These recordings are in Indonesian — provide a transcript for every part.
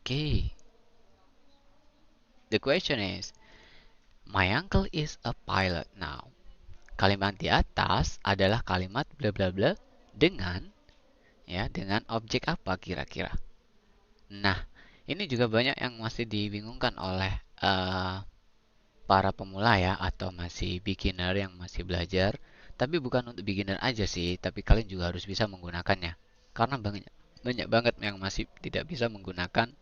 Okay, the question is, my uncle is a pilot now. Kalimat di atas adalah kalimat bla bla bla dengan dengan objek apa kira-kira? Nah, ini juga banyak yang masih dibingungkan oleh eh, para pemula ya atau masih beginner yang masih belajar. Tapi bukan untuk beginner aja sih, tapi kalian juga harus bisa menggunakannya. Karena banyak banyak banget yang masih tidak bisa menggunakan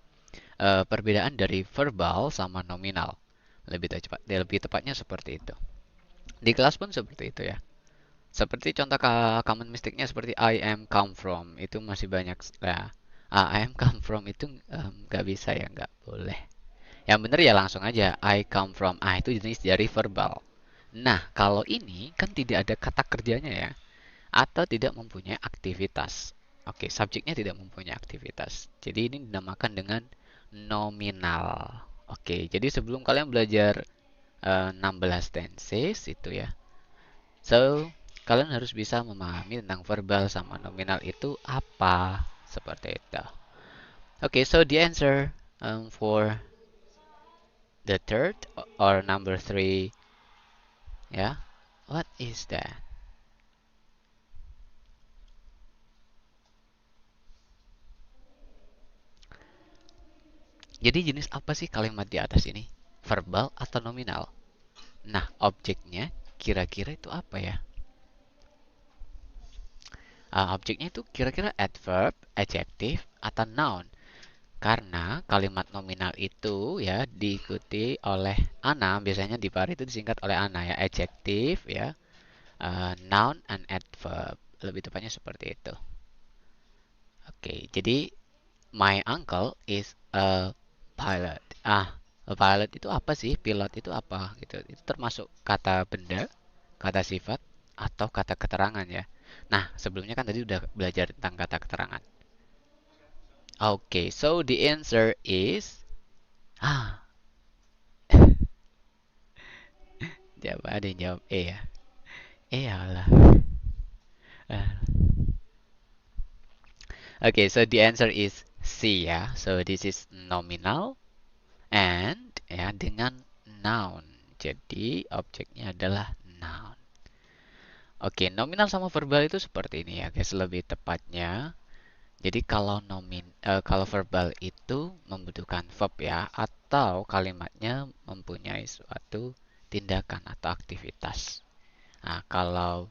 perbedaan dari verbal sama nominal. Lebih tepatnya seperti itu. Di kelas pun seperti itu ya. Seperti contoh common mistake-nya seperti I am come from itu masih banyak ya. I am come from itu nggak bisa ya, nggak boleh. Yang benar ya langsung aja I come from. Itu jenis dari verbal. Nah, kalau ini kan tidak ada kata kerjanya ya, atau tidak mempunyai aktivitas. Oke, subjeknya tidak mempunyai aktivitas. Jadi ini dinamakan dengan nominal. Oke, jadi sebelum kalian belajar 16 tenses itu ya. So, kalian harus bisa memahami tentang verbal sama nominal itu apa. Seperti itu. Okay, so the answer for the third or number three, yeah, what is that? Jadi jenis apa sih kalimat di atas ini? Verbal atau nominal? Nah, objeknya kira-kira itu apa ya? Objeknya itu kira-kira adverb, adjective, atau noun. Karena kalimat nominal itu ya diikuti oleh ana, biasanya di PAR itu disingkat oleh ana ya, adjective ya, noun and adverb. Lebih tepatnya seperti itu. Oke, jadi my uncle is a pilot. A pilot itu apa sih? Pilot itu apa gitu? Itu termasuk kata benda, kata sifat, atau kata keterangan ya. Nah, sebelumnya kan tadi udah belajar tentang kata keterangan. Oke, so the answer is ah, jawab ada yang jawab E ya. Iyalah. Okay, so the answer is C ya. So this is nominal and ya dengan noun. Jadi objeknya adalah noun. Oke, nominal sama verbal itu seperti ini ya, guys. Lebih tepatnya. Jadi kalau verbal itu membutuhkan verb ya, atau kalimatnya mempunyai suatu tindakan atau aktivitas. Nah, kalau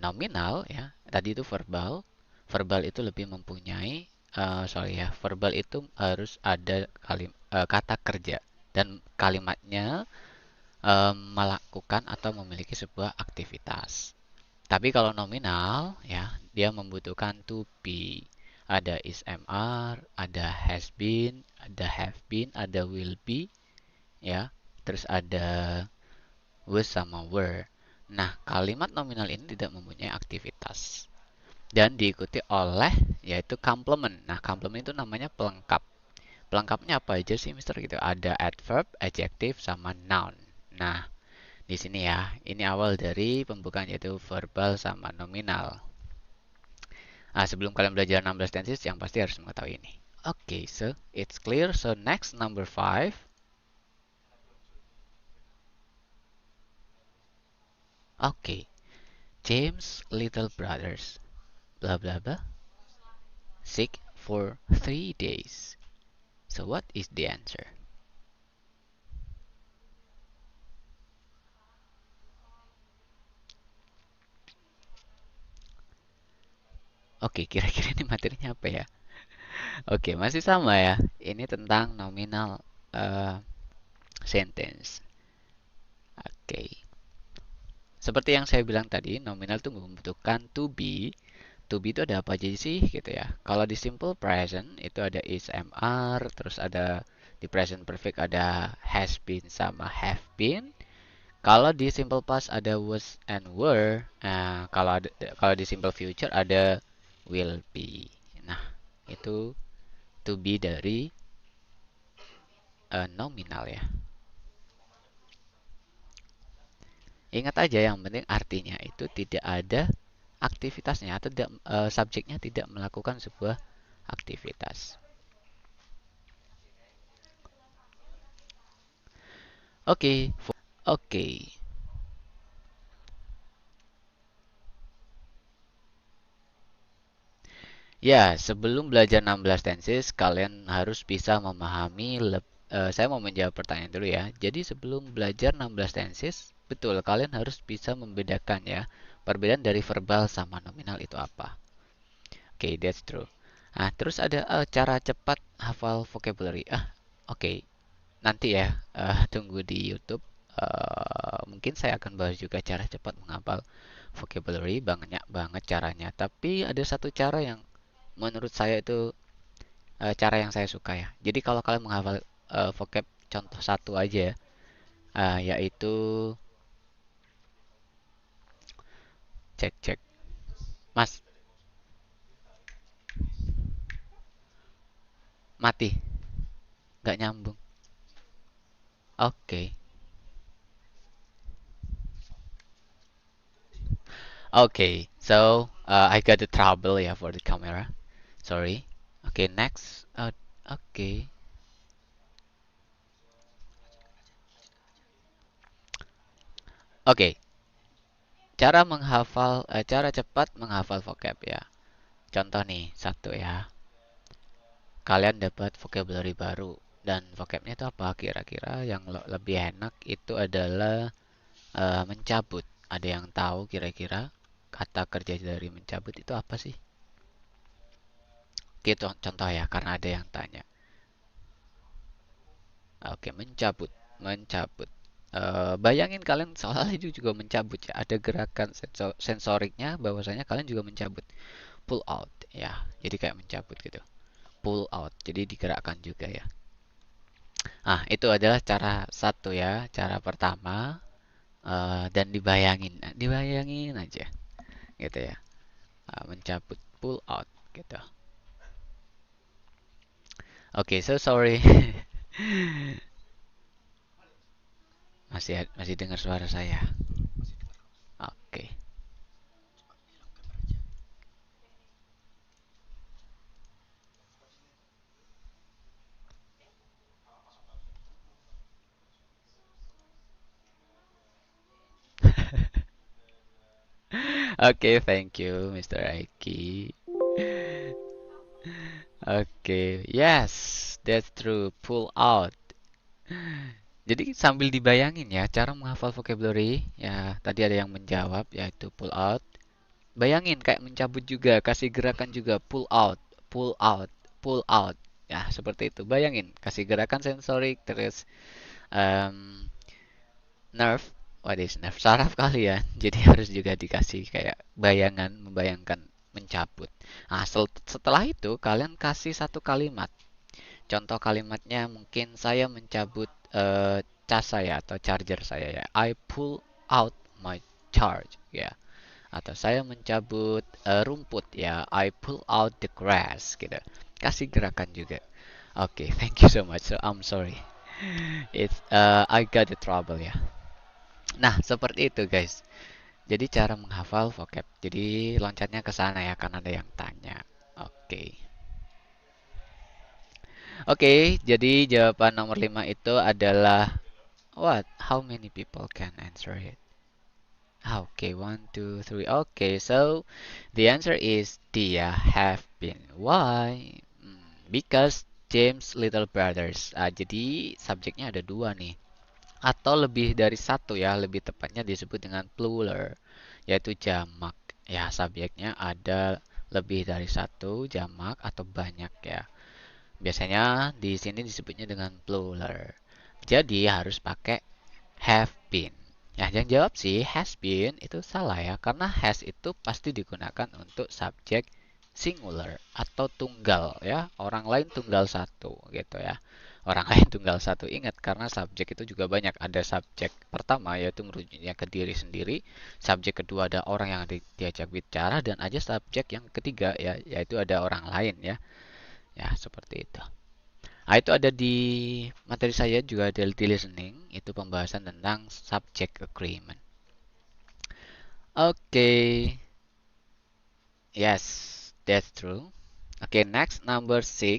nominal ya, tadi itu verbal. Verbal itu lebih mempunyai sorry ya, verbal itu harus ada kata kerja dan kalimatnya melakukan atau memiliki sebuah aktivitas. Tapi kalau nominal ya, dia membutuhkan to be. Ada is MR, ada has been, ada have been, ada will be ya. Terus ada was sama were. Nah, kalimat nominal ini tidak mempunyai aktivitas dan diikuti oleh yaitu complement. Nah, complement itu namanya pelengkap. Pelengkapnya apa aja sih, Mister? Gitu. Ada adverb, adjective, sama noun. Nah, di sini ya, ini awal dari pembukaan yaitu verbal sama nominal. Sebelum kalian belajar 16 tenses, yang pasti harus mengetahui ini. Okay, so it's clear. So next number 5. Okay, James' little brothers, blah blah blah, sick for 3 days. So what is the answer? Oke, kira-kira ini materinya apa ya? Oke, masih sama ya. Ini tentang nominal uh, sentence. Oke. Seperti yang saya bilang tadi, nominal itu membutuhkan to be. To be itu ada apa aja sih gitu ya. Kalau di simple present itu ada is, mr, terus ada di present perfect ada has been sama have been. Kalau di simple past ada was and were. Kalau di simple future ada will be. Nah, itu to be dari nominal ya. Ingat aja yang penting artinya itu tidak ada aktivitasnya atau tidak, subjeknya tidak melakukan sebuah aktivitas. Oke, oke. Ya, sebelum belajar 16 tenses, kalian harus bisa memahami saya mau menjawab pertanyaan dulu ya. Jadi sebelum belajar 16 tenses, betul kalian harus bisa membedakan ya. Perbedaan dari verbal sama nominal itu apa. Oke, that's true. Nah, terus ada cara cepat hafal vocabulary. Oke. Nanti ya, tunggu di YouTube. Mungkin saya akan bahas juga cara cepat menghafal vocabulary, banyak banget caranya. Tapi ada satu cara yang menurut saya itu cara yang saya suka ya. Jadi kalau kalian menghafal vocab contoh satu aja ya, yaitu cek cek. Mas, mati, nggak nyambung. Oke, oke. So I got the trouble ya for the camera. Sorry. Oke, next. Oke. Oke, cara cepat menghafal vocab ya. Contoh nih, satu ya. Kalian dapat vocabulary baru dan vocabnya itu apa kira-kira yang lebih enak itu adalah mencabut. Ada yang tahu kira-kira kata kerja dari mencabut itu apa sih? Gitu contoh ya, karena ada yang tanya. Oke, mencabut, mencabut. Bayangin kalian soalnya itu juga mencabut ya. Ada gerakan sensoriknya, bahwasanya kalian juga mencabut. Pull out ya, jadi kayak mencabut gitu. Pull out, jadi digerakkan juga ya. Nah, itu adalah cara satu ya, cara pertama. Dan dibayangin, dibayangin aja gitu ya. Mencabut, pull out gitu. Oke, so sorry. Masih dengar suara saya. Oke. Oke, thank you, Mr. Aiki. Oke, yes, that's true. Pull out. Jadi sambil dibayangin ya, cara menghafal vocabulary, ya tadi ada yang menjawab, yaitu pull out. Bayangin kayak mencabut juga, kasih gerakan juga, pull out, pull out, pull out. Ya, seperti itu. Bayangin, kasih gerakan sensorik, terus um, nerve, what is nerve? Saraf kalian. Jadi harus juga dikasih kayak bayangan, membayangkan mencabut. Nah, setelah itu kalian kasih satu kalimat. Contoh kalimatnya mungkin saya mencabut cas saya atau charger saya ya. I pull out my charge ya. Atau saya mencabut rumput ya. I pull out the grass gitu. Kasih gerakan juga. Oke, thank you so much. So I'm sorry. It's I got the trouble ya. Nah, seperti itu guys. Jadi cara menghafal vocab. Jadi loncatnya ke sana ya karena ada yang tanya. Oke. Oke, jadi jawaban nomor 5 itu adalah what? How many people can answer it? Okay, one, two, three. Okay, so the answer is dia have been. Why? Because James little brothers. Jadi subjeknya ada dua nih, atau lebih dari satu ya. Lebih tepatnya disebut dengan plural, yaitu jamak. Ya, subjeknya ada lebih dari satu, jamak atau banyak ya. Biasanya di sini disebutnya dengan plural. Jadi harus pakai have been. Ya, yang jawab sih has been itu salah ya, karena has itu pasti digunakan untuk subjek singular atau tunggal ya. Orang lain tunggal satu gitu ya. Orang lain tunggal satu. Ingat karena subjek itu juga banyak. Ada subjek pertama yaitu merujuknya ke diri sendiri. Subjek kedua ada orang yang diajak bicara dan aja subjek yang ketiga ya yaitu ada orang lain ya. Ya, seperti itu. Nah, itu ada di materi saya juga ada di listening, itu pembahasan tentang subject agreement. Oke, yes, that's true. Oke, next number 6.